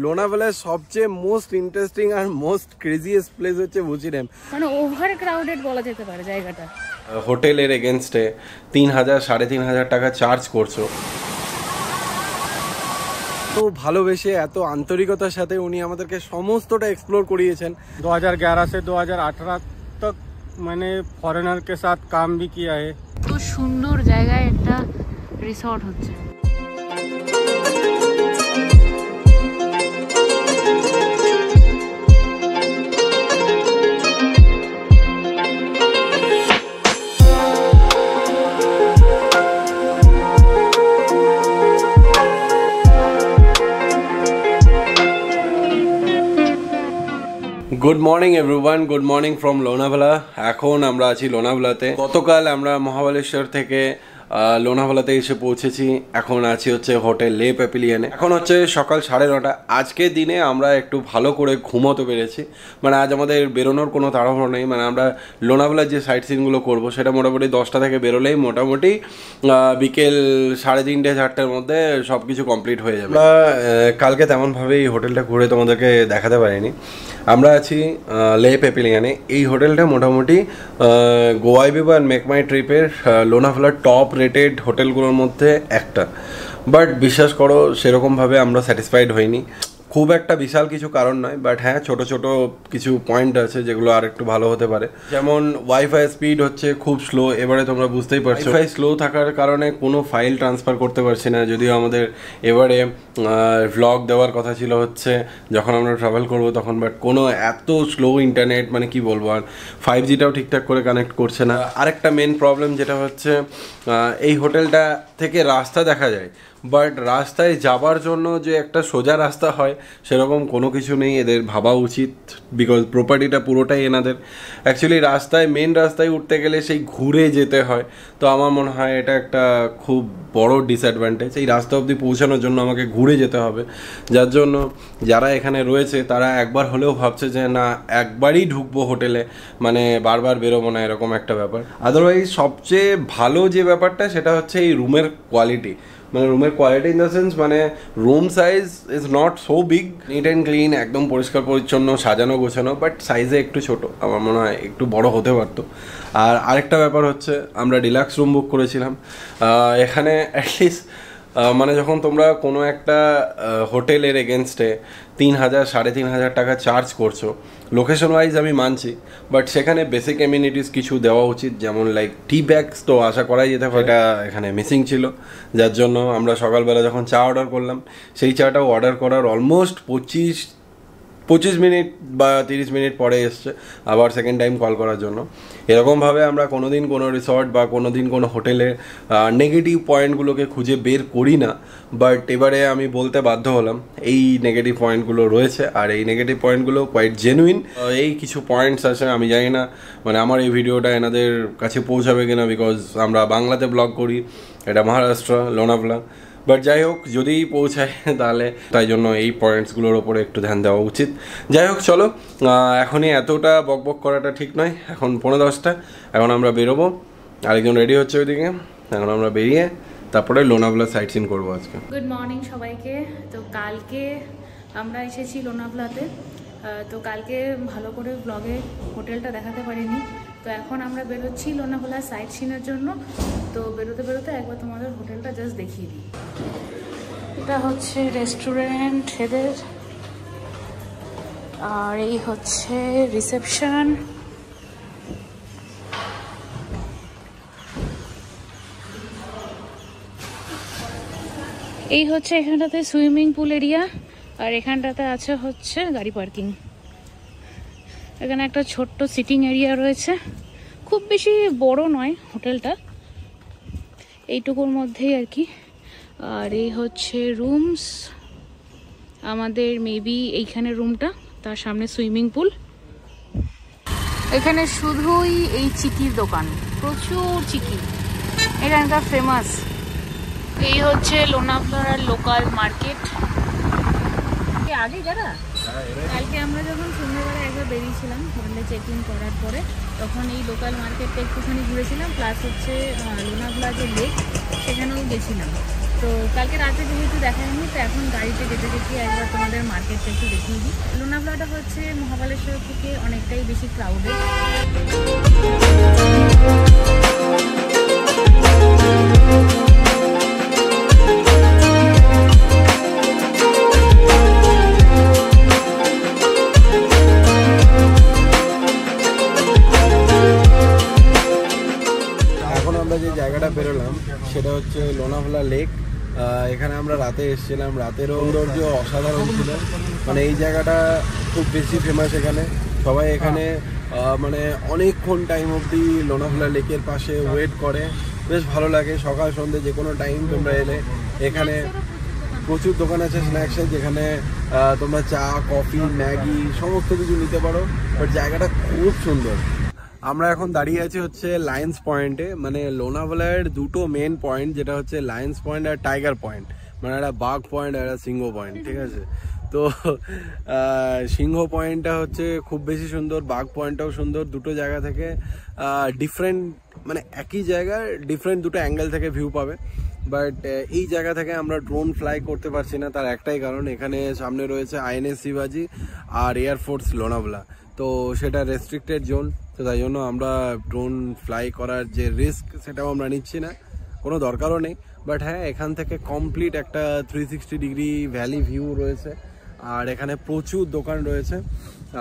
লোনাভালার সবচেয়ে most interesting আর most craziest place হচ্ছে বুচি dam. মানে ওভার ক্রাউডেড বলা যেতে পারে জায়গাটা। হোটেলের এগেনস্টে 3000 3500 টাকা চার্জ করছো। তো ভালোবেসে এত আন্তরিকতার সাথে উনি আমাদেরকে সমস্তটা এক্সপ্লোর করিয়েছেন। 2011 से 2018 तक मैंने फॉरेनर के साथ काम भी किया है। তো সুন্দর জায়গায় একটা রিসর্ট হচ্ছে। Good morning everyone, good morning from Lonavala. এখন আমরা আছি লোনাভালাতে। গতকাল আমরা মহাবালেশ্বর থেকে লোনাভালাতে এসে পৌঁছেছি। এখন আছি হচ্ছে হোটেল লে প্যাভিলিয়নে। এখন হচ্ছে সকাল 9:30। আজকের দিনে আমরা একটু ভালো করে ঘুমোতে পেরেছি। মানে আজ আমাদের বেরোনোর কোনো তাড়াহুড়ো নেই। মানে আমরা লোনাভালার যে সাইট সিনগুলো করবো সেটা মোটামুটি 10টা থেকে বেরোলেই মোটামুটি বিকেল 3:30 4টার মধ্যে সব কিছু কমপ্লিট হয়ে যাবে। আমরা কালকে তেমনভাবেই হোটেলটা ঘুরে তোমাদেরকে দেখাতে পারিনি। আমরা আছি লে প্যাভিলিয়নে। এই হোটেলটা মোটামুটি গোয়াই বিবা অ্যান্ড মেক মাই ট্রিপের লোনাভালার টপ রেটেড হোটেলগুলোর মধ্যে একটা। বাট বিশ্বাস করো সেরকমভাবে আমরা স্যাটিসফাইড হইনি। খুব একটা বিশাল কিছু কারণ নয়, বাট হ্যাঁ ছোট ছোট কিছু পয়েন্ট আছে যেগুলো আর একটু ভালো হতে পারে। যেমন ওয়াইফাই স্পিড হচ্ছে খুব স্লো। এবারে তোমরা বুঝতেই পারছো ওয়াইফাই স্লো থাকার কারণে কোনো ফাইল ট্রান্সফার করতে পারছি না। যদিও আমাদের এবারে ভ্লগ দেওয়ার কথা ছিল হচ্ছে যখন আমরা ট্রাভেল করবো তখন, বাট কোনো এত স্লো ইন্টারনেট মানে কি বলবো। আর 5Gটাও ঠিকঠাক করে কানেক্ট করছে না। আরেকটা মেন প্রবলেম যেটা হচ্ছে এই হোটেলটা থেকে রাস্তা দেখা যায়, বাট রাস্তায় যাবার জন্য যে একটা সোজা রাস্তা হয় সেরকম কোনো কিছু নেই। এদের ভাবা উচিত, বিকজ প্রপার্টিটা পুরোটাই এনাদের। অ্যাকচুয়ালি রাস্তায় মেন রাস্তায় উঠতে গেলে সেই ঘুরে যেতে হয়। তো আমার মনে হয় এটা একটা খুব বড় ডিসঅ্যাডভান্টেজ। এই রাস্তা অবধি পৌঁছানোর জন্য আমাকে ঘুরে যেতে হবে, যার জন্য যারা এখানে রয়েছে তারা একবার হলেও ভাবছে যে না একবারই ঢুকবো হোটেলে, মানে বারবার বেরোবো না, এরকম একটা ব্যাপার। আদারওয়াইজ সবচেয়ে ভালো যে ব্যাপারটা সেটা হচ্ছে এই রুমের কোয়ালিটি। মানে রুমের কোয়ালিটি ইন দ্য সেন্স মানে room size is not so big, neat and clean, একদম পরিষ্কার পরিচ্ছন্ন, সাজানো গোছানো, বাট সাইজে একটু ছোট। আমার মনে হয় একটু বড় হতে পারতো। আর আরেকটা ব্যাপার হচ্ছে আমরা ডিলাক্স রুম বুক করেছিলাম। এখানে অ্যাটলিস্ট মানে যখন তোমরা কোনো একটা হোটেলের এগেনস্টে 3000 3500 টাকা চার্জ করছো, লোকেশন ওয়াইজ আমি মানছি, বাট সেখানে বেসিক এমিনিটিস কিছু দেওয়া উচিত। যেমন লাইক টি ব্যাগস তো আশা করাই যেতে পারে, এটা এখানে মিসিং ছিল। যার জন্য আমরা সকালবেলা যখন চা অর্ডার করলাম সেই চাটাও অর্ডার করার অলমোস্ট 25 মিনিট বা 30 মিনিট পরে এসছে আবার সেকেন্ড টাইম কল করার জন্য। এরকমভাবে আমরা কোনো দিন কোনো রিসর্ট বা কোনো দিন কোনো হোটেলের নেগেটিভ পয়েন্টগুলোকে খুঁজে বের করি না, বাট এবারে আমি বলতে বাধ্য হলাম এই নেগেটিভ পয়েন্টগুলো রয়েছে। আর এই নেগেটিভ পয়েন্টগুলো কোয়াইট জেনুইন। এই কিছু পয়েন্টস আছে, আমি জানি না মানে আমার এই ভিডিওটা এনাদের কাছে পৌঁছাবে কিনা, বিকজ আমরা বাংলাতে ব্লগ করি, এটা মহারাষ্ট্র লোনাভালা। বাট যাই হোক, যদি পৌঁছায় তাহলে তাই জন্য এই পয়েন্টসগুলোর ওপরে একটু ধ্যান দেওয়া উচিত। যাই হোক চলো, এখনই এতটা বকবক করাটা ঠিক নয়। এখন 10:15। এখন আমরা বেরোবো, আরেকজন রেডি হচ্ছে ওইদিকে। এখন আমরা বেরিয়ে তারপরে লোনাভালা সাইট সিন করবো আজকে। গুড মর্নিং সবাইকে। তো কালকে আমরা এসেছি লোনাভালাতে। তো কালকে ভালো করে ব্লগে হোটেলটা দেখাতে পারিনি। তো এখন আমরা বেরোচ্ছি লোনাভালা সাইট সিনের জন্য। তো বেরোতে বেরোতে একবার তোমাদের হোটেলটা জাস্ট দেখিয়ে দিই। এটা হচ্ছে রেস্টুরেন্ট এদের, আর এই হচ্ছে রিসেপশন। এই হচ্ছে এখানটাতে সুইমিং পুল এরিয়া, আর এখানটাতে আছে হচ্ছে গাড়ি পার্কিং। এখানে একটা ছোট্ট সিটিং এরিয়া রয়েছে, খুব বেশি বড় নয় হোটেলটা, এইটুকুর মধ্যেই আর কি। আর এই হচ্ছে রুমস আমাদের, মেবি এইখানে রুমটা, তার সামনে সুইমিং পুল। এখানে শুধুই এই চিকির দোকান, প্রচুর চিকি, এখানকার ফেমাস। এই হচ্ছে লোনাভালার লোকাল মার্কেট। আগে যারা কালকে আমরা যখন সন্ধ্যাবেলা একবার বেরিয়েছিলাম হোটেলে চেক ইন করার পরে, তখন এই লোকাল মার্কেটটা একটুখানি ঘুরেছিলাম, প্লাস হচ্ছে লোনাভালা যে লেক সেখানেও গেছিলাম। তো কালকে রাতে যেহেতু দেখায়নি, তো এখন গাড়িতে যেতে যেতে একবার তোমাদের মার্কেটটা একটু দেখিয়ে দিই। লোনাভালাটা হচ্ছে মহাবালেশ্বর থেকে অনেকটাই বেশি ক্রাউডেড। যে জায়গাটা বেরোলাম সেটা হচ্ছে লোনাভালা লেক। এখানে আমরা রাতে এসেছিলাম, রাতের সৌন্দর্য অসাধারণ ছিল। মানে এই জায়গাটা খুব বেশি ফেমাস, এখানে সবাই এখানে মানে অনেকক্ষণ টাইম অবধি লোনাভালা লেকের পাশে ওয়েট করে, বেশ ভালো লাগে। সকাল সন্ধ্যে যে কোনো টাইম তোমরা এলে এখানে প্রচুর দোকান আছে স্ন্যাক্সের, যেখানে তোমরা চা, কফি, ম্যাগি সমস্ত কিছু নিতে পারো। বাট জায়গাটা খুব সুন্দর। আমরা এখন দাঁড়িয়ে আছি হচ্ছে লায়ন্স পয়েন্টে। মানে লোনাভালার দুটো মেন পয়েন্ট, যেটা হচ্ছে লায়ন্স পয়েন্ট আর টাইগার পয়েন্ট। মানে একটা বাঘ পয়েন্ট আর একটা সিংহ পয়েন্ট, ঠিক আছে? তো সিংহ পয়েন্টটা হচ্ছে খুব বেশি সুন্দর, বাঘ পয়েন্টটাও সুন্দর। দুটো জায়গা থেকে ডিফারেন্ট, মানে একই জায়গার ডিফারেন্ট দুটো অ্যাঙ্গেল থেকে ভিউ পাবে। বাট এই জায়গা থেকে আমরা ড্রোন ফ্লাই করতে পারছি না, তার একটাই কারণ এখানে সামনে রয়েছে INS শিবাজি আর এয়ারফোর্স লোনাভালা। তো সেটা রেস্ট্রিক্টেড জোন, তো তাই জন্য আমরা ড্রোন ফ্লাই করার যে রিস্ক সেটাও আমরা নিচ্ছি না, কোনো দরকারও নেই। বাট হ্যাঁ, এখান থেকে কমপ্লিট একটা 360 ডিগ্রি ভ্যালি ভিউ রয়েছে, আর এখানে প্রচুর দোকান রয়েছে।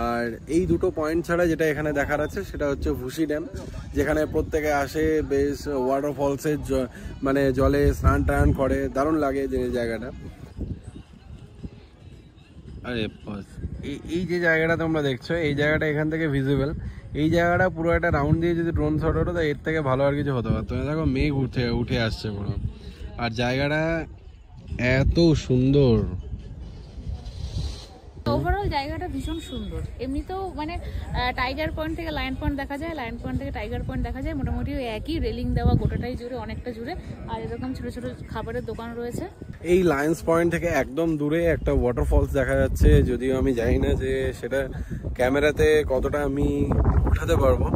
আর এই দুটো পয়েন্ট ছাড়া যেটা এখানে দেখার আছে সেটা হচ্ছে ভুসি ড্যাম, যেখানে প্রত্যেকে আসে, বেশ ওয়াটারফলসের মানে জলে স্নান টান করে, দারুণ লাগে যে জায়গাটা। আরে এই যে জায়গাটা তোমরা দেখছো, এই জায়গাটা এখান থেকে ভিজিবল। এই জায়গাটা পুরো একটা রাউন্ড দিয়ে যদি ড্রোন শট হতো, এর থেকে ভালো আর কিছু হতে পারতো না। দেখো মেঘ উঠে আসছে পুরো, আর জায়গাটা এত সুন্দর। ওভারঅল জায়গাটা ভীষণ সুন্দর। এমনিতেও মানে টাইগার পয়েন্ট থেকে লায়ন পয়েন্ট দেখা যায়, লায়ন পয়েন্ট থেকে টাইগার পয়েন্ট দেখা যায়, মোটামুটি একই রেলিং দেওয়া গোটাটাই জুড়ে, অনেকটা জুড়ে। আর এরকম ছোট ছোট খাবারের দোকান রয়েছে। এই লায়ন্স পয়েন্ট থেকে একদম দূরে একটা ওয়াটারফলস দেখা যাচ্ছে, যদিও আমি জানি না যে সেটা ক্যামেরাতে কতটা আমি উঠাতে পারবো।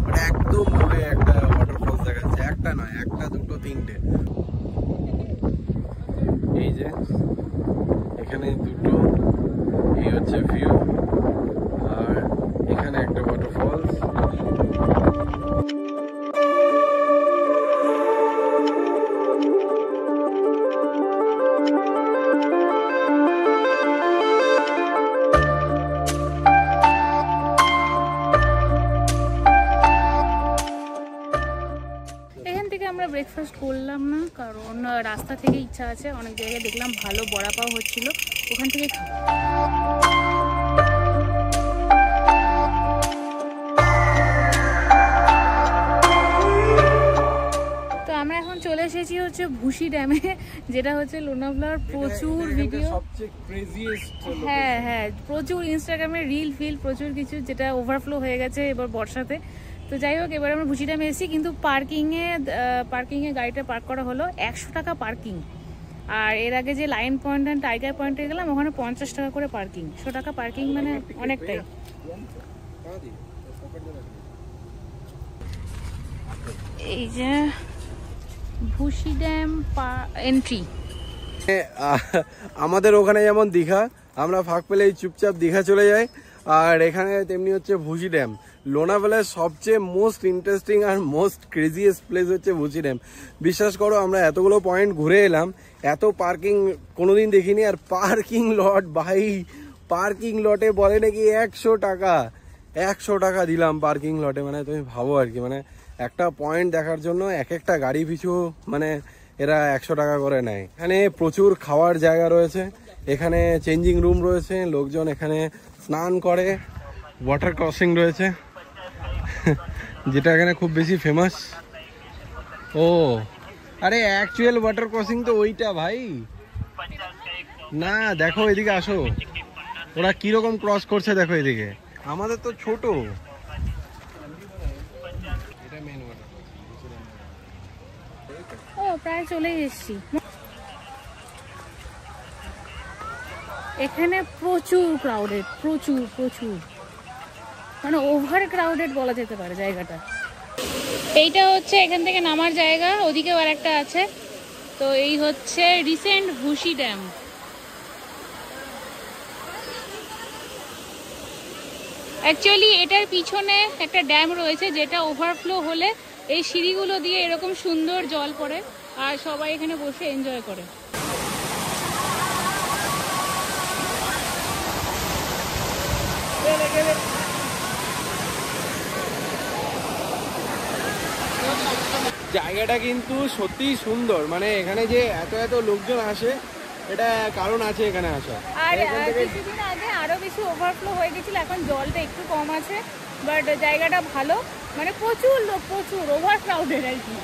বাট একদম দূরে একটা ওয়াটারফলস দেখা যাচ্ছে, একটা নয়, একটা, দুটো, তিনটে। এই যে এখানে দুটো, এই হচ্ছে ভিউ, আর এখানে একটা ওয়াটারফলস। আমরা ব্রেকফাস্ট করলাম না, কারণ রাস্তা থেকে ইচ্ছা আছে, অনেক জায়গায় দেখলাম ভালো বড়া পাও হচ্ছিল, ওখান থেকে তো আমরা এখন চলে এসেছি হচ্ছে ভুসি ড্যামে, যেটা হচ্ছে লোনাভালার প্রচুর ভিডিও, হ্যাঁ হ্যাঁ প্রচুর ইনস্টাগ্রামে রিল ফিল প্রচুর কিছু, যেটা ওভারফ্লো হয়ে গেছে এবার বর্ষাতে। তো যাই হোক, এবার আমরা ভুসি ড্যামে এসেছি, কিন্তু পার্কিংয়ে গাড়িটা পার্ক করা হলো 100 টাকা পার্কিং। আর এর আগে যে লায়ন পয়েন্ট অ্যান্ড টাইগার পয়েন্টে গেলাম, ওখানে 50 টাকা করে পার্কিং। 100 টাকা পার্কিং মানে অনেকটাই। এই যে ভুসি ড্যাম এন্ট্রি। আমাদের ওখানে যেমন দীঘা, আমরা ফাঁক পেলেই চুপচাপ দীঘা চলে যাই, আর এখানে তেমনি হচ্ছে ভুসি ড্যাম। লোনাভালার সবচেয়ে মোস্ট ইন্টারেস্টিং আর মোস্ট ক্রেজিয়েস্ট প্লেস হচ্ছে ভুসি ড্যাম। বিশ্বাস করো, আমরা এতগুলো পয়েন্ট ঘুরে এলাম, এত পার্কিং কোনোদিন দেখিনি। আর পার্কিং লট, ভাই পার্কিং লটে বলে নাকি 100 টাকা, 100 টাকা দিলাম পার্কিং লটে। মানে তুমি ভাবো আর কি, মানে একটা পয়েন্ট দেখার জন্য এক একটা গাড়ি পিছু মানে এরা 100 টাকা করে নেয়। এখানে প্রচুর খাওয়ার জায়গা রয়েছে, এখানে চেঞ্জিং রুম রয়েছে, লোকজন এখানে স্নান করে, ওয়াটার ক্রসিং রয়েছে যেটা এখানে খুব বেশি ফেমাস। ও আরে অ্যাকচুয়াল ওয়াটার ক্রসিং তো ওইটা ভাই, না দেখো এদিকে আসো, ওরা কিরকম ক্রস করছে দেখো এদিকে, আমাদের তো ছোট। ও প্রায় চলে এসেছি। এখানে প্রচুর ক্রাউডেড, প্রচুর প্রচুর, মানে ওভার ক্রাউডেড বলা যেতে পারে জায়গাটা। এইটা হচ্ছে এখান থেকে নামার জায়গা, ওদিকেও আর একটা আছে। তো এই হচ্ছে রিসেন্ট ভুসি ড্যাম। অ্যাকচুয়ালি এটার পিছনে একটা ড্যাম রয়েছে যেটা ওভারফ্লো হলে এই সিঁড়িগুলো দিয়ে এরকম সুন্দর জল পড়ে আর সবাই এখানে বসে এনজয় করে। জায়গাটা কিন্তু সত্যিই সুন্দর, মানে এখানে যে এত এত লোকজন আসে এটা কারণ আছে এখানে আসা। আর কিছুদিন আগে আরো বেশি ওভারফ্লো হয়ে গেছিল, এখন জলটা একটু কম আছে, বাট জায়গাটা ভালো, মানে প্রচুর লোক, প্রচুর ওভার ক্রাউডেড আর কি।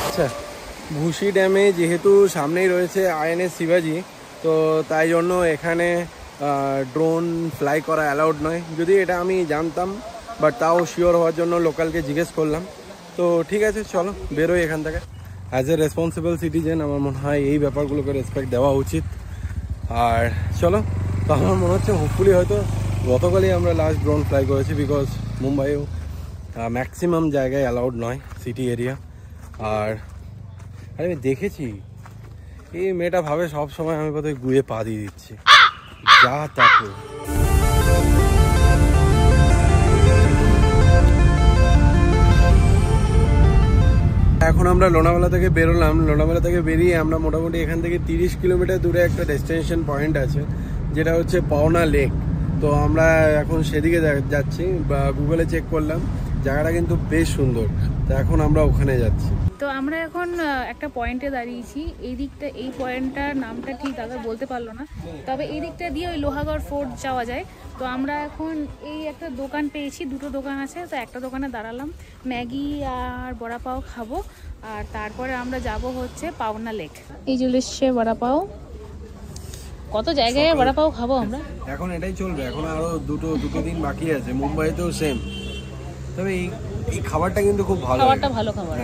আচ্ছা, ভুসি ড্যামে যেহেতু সামনেই রয়েছে আইএনএস শিবাজি, তো তাই জন্য এখানে ড্রোন ফ্লাই করা অ্যালাউড নয়। যদি এটা আমি জানতাম, বাট তাও শিওর হওয়ার জন্য লোকালকে জিজ্ঞেস করলাম। তো ঠিক আছে, চলো বেরোই এখান থেকে। অ্যাজ এ রেসপন্সিবল সিটিজেন আমার মনে হয় এই ব্যাপারগুলোকে রেসপেক্ট দেওয়া উচিত। আর চলো, তো আমার মনে হচ্ছে হোপফুলি হয়তো গতকালই আমরা লাস্ট ড্রোন ফ্লাই করেছি, বিকজ মুম্বাইও ম্যাক্সিমাম জায়গায় অ্যালাউড নয় সিটি এরিয়া। আর আমি দেখেছি এই মেয়েটা ভাবে সব সময় আমি কোথায় গুয়ে পা দিয়ে দিচ্ছি, যা তাকে। এখন আমরা লোনাভালা থেকে বেরোলাম। লোনাভালা থেকে বেরিয়ে আমরা মোটামুটি এখান থেকে 30 কিলোমিটার দূরে একটা ডেস্টিনেশন পয়েন্ট আছে যেটা হচ্ছে পাওনা লেক। তো আমরা এখন সেদিকে যাচ্ছি, বা গুগলে চেক করলাম, জায়গাটা কিন্তু বেশ সুন্দর। তো এখন আমরা ওখানে যাচ্ছি। তো আমরা এখন একটা পয়েন্টে দাঁড়িয়েছি। এই দিকটা, এই পয়েন্টটার নামটা ঠিক দাদা বলতে পারলো না, তবে এই দিকটা দিয়ে ওই লোহাগড় ফোর্ট যাওয়া যায়। তো আমরা এখন এই একটা দোকান পেয়েছি, দুটো দোকান আছে, তো একটা দোকানে দাঁড়ালাম, ম্যাগি আর বড়া পাও খাবো, আর তারপরে আমরা যাব হচ্ছে পাওনা লেক। এই চলে এসছে বড়া পাও। কত জায়গায় বড়া পাও খাবো আমরা। এখন এটাই চলবে, এখন আরো দুটো দিন বাকি আছে। মুম্বাইতেও সেম, তবে এই খাবারটা কিন্তু খুব ভালো, খাবারটা ভালো খাবার।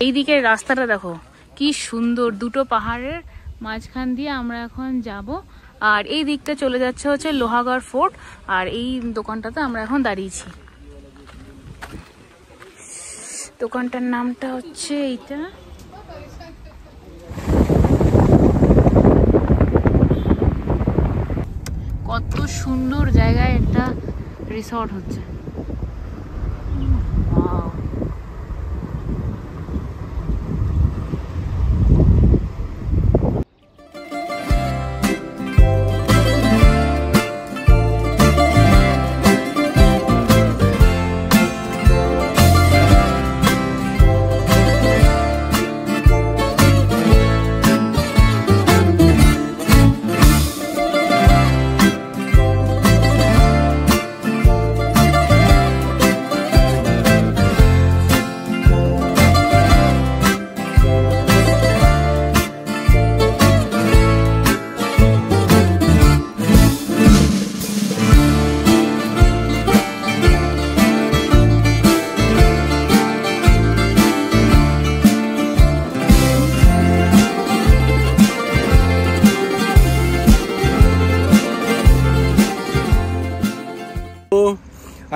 এই দিকের রাস্তাটা দেখো কি সুন্দর, দুটো পাহাড়ের মাঝখান দিয়ে আমরা এখন যাব। আর এই দিকটা চলে যাচ্ছে হচ্ছে লোহাগড় ফোর্ট, আর এই দোকানটাতে আমরা এখন দাঁড়িয়েছি। দোকানটার নামটা হচ্ছে এইটা। কত সুন্দর জায়গায় একটা রিসর্ট হচ্ছে।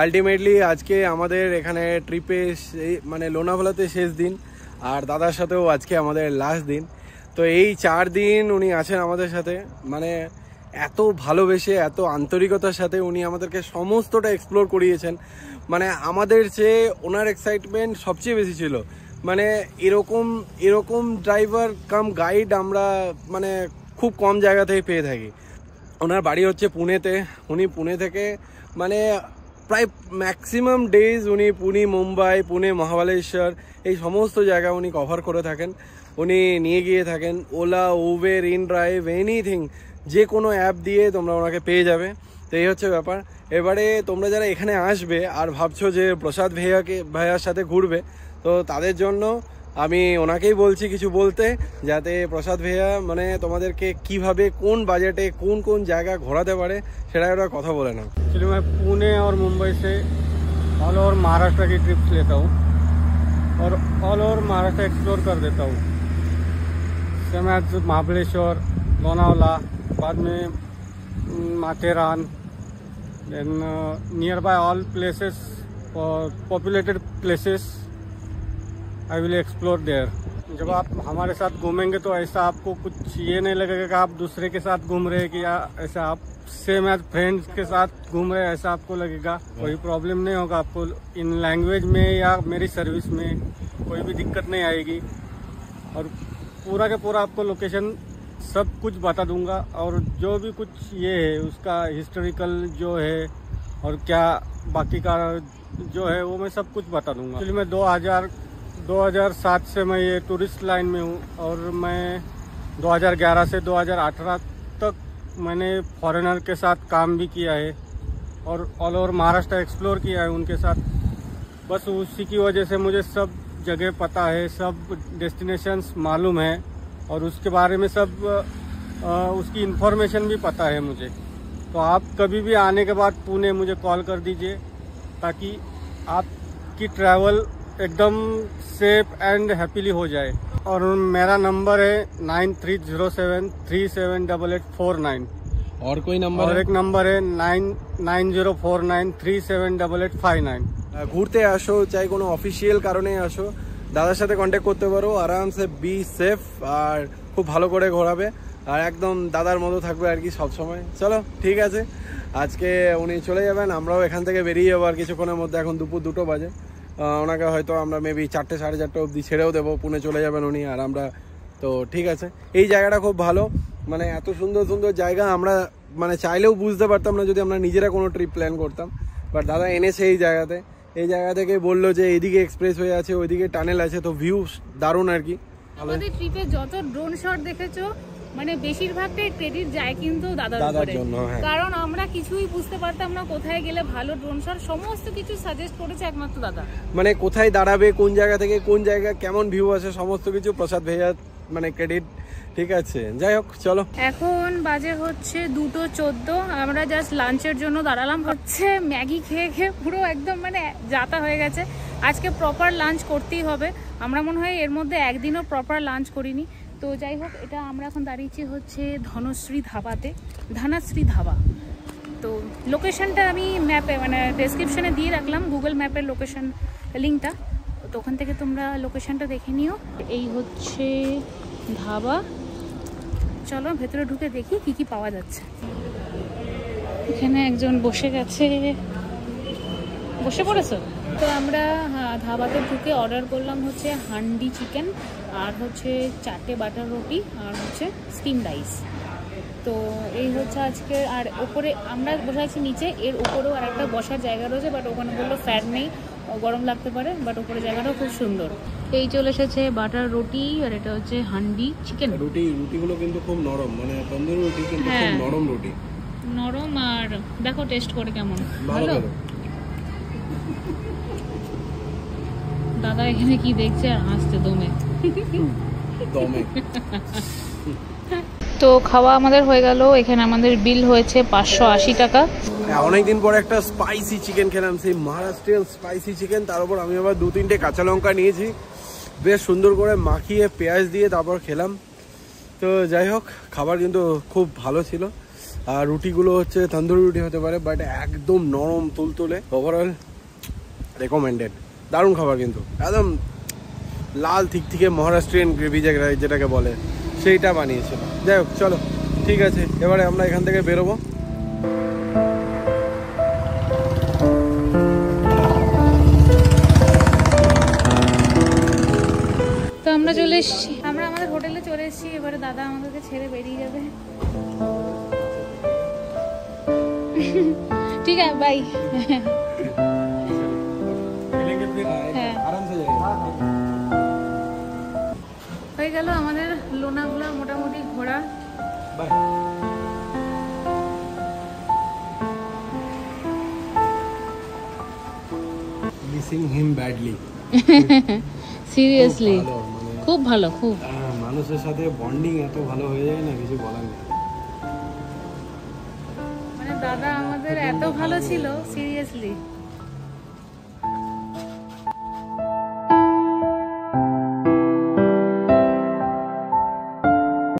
আলটিমেটলি আজকে আমাদের এখানে ট্রিপে মানে লোনাভালাতে শেষ দিন, আর দাদার সাথেও আজকে আমাদের লাস্ট দিন। তো এই 4 দিন উনি আছেন আমাদের সাথে, মানে এত ভালোবেসে, এত আন্তরিকতার সাথে উনি আমাদেরকে সমস্তটা এক্সপ্লোর করিয়েছেন। মানে আমাদের চেয়ে ওনার এক্সাইটমেন্ট সবচেয়ে বেশি ছিল। মানে এরকম ড্রাইভার কাম গাইড আমরা মানে খুব কম জায়গা থেকে পেয়ে থাকি। ওনার বাড়ি হচ্ছে পুনেতে, উনি পুনে থেকে মানে প্রায় ম্যাক্সিমাম ডেজ উনি মুম্বাই, পুনে, মহাবালেশ্বর এই সমস্ত জায়গা উনি কভার করে থাকেন। উনি নিয়ে গিয়ে থাকেন ওলা, উবের, ইনড্রাইভ, এনিথিং, যে কোনো অ্যাপ দিয়ে তোমরা ওনাকে পেয়ে যাবে। তো এই হচ্ছে ব্যাপার। এবারে তোমরা যারা এখানে আসবে আর ভাবছো যে প্রসাদ ভাইয়ার সাথে ঘুরবে, তো তাদের জন্য আমি ওনাকেই বলছি কিছু বলতে, যাতে প্রসাদ ভাইয়া মানে তোমাদেরকে কিভাবে, কোন বাজেটে, কোন জায়গা ঘোরাতে পারে সেটা ওরা কথা বলে নাও। एक्चुअली मैं पुणे और मुंबई से ऑल ओवर महाराष्ट्र की ट्रिप्स लेता हूँ। और ऑल ओवर महाराष्ट्र एक्सप्लोर कर देता हूँ। सेम एज महाबलेश्वर, लोनावला, बाद में Matheran, then nearby all places और populated places I will explore there. जब आप हमारे साथ घूमेंगे तो ऐसा आपको कुछ ये नहीं लगेगा कि आप दूसरे के साथ घूम रहे हैं कि या ऐसा आप सेम एज फ्रेंड्स के साथ घूम रहे हैं ऐसा आपको लगेगा। कोई प्रॉब्लम नहीं होगा आपको इन लैंग्वेज में या मेरी सर्विस में कोई भी दिक्कत नहीं आएगी। और पूरा के पूरा आपको लोकेशन सब कुछ बता दूंगा और जो भी कुछ ये है उसका हिस्टोरिकल जो है और क्या बाकी का जो है वो मैं सब कुछ बता दूंगा। एक्चुअली मैं 2007 से मैं ये टूरिस्ट लाइन में हूँ और मैं 2011 से 2018 तक मैंने फॉरेनर के साथ काम भी किया है और ऑल ओवर महाराष्ट्र एक्सप्लोर किया है उनके साथ। बस उसी की वजह से मुझे सब जगह पता है, सब डेस्टिनेशंस मालूम है और उसके बारे में सब उसकी इन्फॉर्मेशन भी पता है मुझे। तो आप कभी भी आने के बाद पुणे मुझे कॉल कर दीजिए ताकि आपकी ट्रैवल एकदम सेफ एंड हैप्पीली हो जाए। और मेरा नंबर है 9307378849। और कोई नंबर और है? एक नंबर है 9049378859। ঘুরতে আসো, চাই কোনো অফিসিয়াল কারণে আসো, দাদার সাথে কন্ট্যাক্ট করতে পারো। আরামসে বি সেফ আর খুব ভালো করে ঘোরাবে আর একদম দাদার মতো থাকবে আর কি সবসময়। চলো ঠিক আছে, আজকে উনি চলে যাবেন, আমরাও এখান থেকে বেরিয়ে যাবো আর কিছুক্ষণের মধ্যে। এখন দুপুর 2টো বাজে। ওনাকে হয়তো আমরা মেবি 4টে 4:30 অবধি ছেড়েও দেবো, পুনে চলে যাবেন উনি আর আমরা। তো ঠিক আছে, এই জায়গাটা খুব ভালো, মানে এত সুন্দর সুন্দর জায়গা আমরা মানে চাইলেও বুঝতে পারতাম না যদি আমরা নিজেরা কোনো ট্রিপ প্ল্যান করতাম। বাট দাদা এনেছে এই জায়গাতে, এই জায়গা থেকে বললো যে এইদিকে এক্সপ্রেস হয়ে আছে, ওইদিকে টানেল আছে, তো ভিউ দারুণ আর কি। আমাদের ট্রিপে যত ড্রোন শট দেখেছো মানে বেশিরভাগটাই ক্রেডিট যায় কিন্তু দাদার উপরে, কারণ আমরা কিছুই বুঝতে পারতাম না কোথায় গেলে ভালো ড্রোন শট, সমস্ত কিছু সাজেস্ট করেছে একমাত্র দাদা। মানে কোথায় দাঁড়াবে, কোন জায়গা থেকে কোন জায়গা কেমন ভিউ আছে, সমস্ত কিছু প্রসাদ ভাইয়া মানে ক্রেডিট। ঠিক আছে, যাই হোক চলো। এখন বাজে হচ্ছে 2:14। আমরা জাস্ট লাঞ্চের জন্য দাঁড়ালাম, হচ্ছে ম্যাগি খেয়ে খেয়ে পুরো একদম মানে যাতা হয়ে গেছে। আজকে প্রপার লাঞ্চ করতেই হবে, আমরা মনে হয় এর মধ্যে একদিনও প্রপার লাঞ্চ করিনি। তো যাই হোক, এটা আমরা এখন দাঁড়িয়েছি হচ্ছে ধনশ্রী ধাবাতে, ধনশ্রী ধাবা। তো লোকেশনটা আমি ম্যাপে মানে ডেসক্রিপশনে দিয়ে রাখলাম, গুগল ম্যাপের লোকেশন লিঙ্কটা, তো ওখান থেকে তোমরা লোকেশনটা দেখে নিও। এই হচ্ছে ধাবা, চলো ভেতরে ঢুকে দেখি কি কি পাওয়া যাচ্ছে। এখানে একজন বসে গেছে, বসে পড়েছো? তো আমরা ধাবাতে ঢুকে অর্ডার করলাম হচ্ছে হান্ডি চিকেন আর হচ্ছে 4টে বাটার রুটি আর হচ্ছে স্টিম রাইস। তো এই হচ্ছে আজকে। আর ওপরে আমরা বসে আছি নিচে, এর উপরেও আর একটা বসার জায়গা রয়েছে, বাট ওখানে বললো ফ্যান নেই, গরম লাগতে পারে, বাট ওপরে জায়গাটাও খুব সুন্দর। এই চলে এসেছে বাটার রুটি আর এটা হচ্ছে হান্ডি চিকেন। রুটিগুলো কিন্তু খুব নরম, মানে তন্দুরি রুটি কিন্তু খুব নরম রুটি, নরম। আর দেখো টেস্ট করে কেমন, ভালো। দাদা এখানে কি দেখছে আর হাসছে দমে। তো খাওয়া আমাদের হয়ে গেল, এখানে আমাদের বিল হয়েছে 580 টাকা। অনেকদিন পর একটা স্পাইসি চিকেন খেলাম, সেই মহারাষ্ট্রিয়ান স্পাইসি চিকেন। তার উপর আমি আবার 2-3টে কাঁচা লঙ্কা নিয়েছি, বেশ সুন্দর করে মাখিয়ে পেঁয়াজ দিয়ে তারপর খেলাম। তো যাই হোক, খাবার কিন্তু খুব ভালো ছিল। আর রুটিগুলো হচ্ছে তন্দুরি রুটি হতে পারে, বাট একদম নরম তুলতুলে। ওভারঅল রেকমেন্ডেড, দারুণ খাবার কিন্তু, একদম লাল থিকথিকে মহারাষ্ট্রিয়ান গ্রেভি যেটাকে বলে সেইটা বানিয়েছিল। যাই হোক চলো ঠিক আছে, এবারে আমরা এখান থেকে বেরোবো। তো আমরা চলে এসেছি, আমরা আমাদের হোটেলে চলে এসেছি। এবারে দাদা আমাদেরকে ছেড়ে বেরিয়ে যাবে। ঠিক আছে, বাই। হয়ে গেল আমাদের লোনাভলা মোটামুটি ঘোরা। মিসিং হিম ব্যাডলি, সিরিয়াসলি খুব ভালো, খুব। মানুষের সাথে বন্ডিং এত ভালো হয়ে যায় না, কিছু বলার নেই। মানে দাদা আমাদের এত ভালো ছিল, সিরিয়াসলি।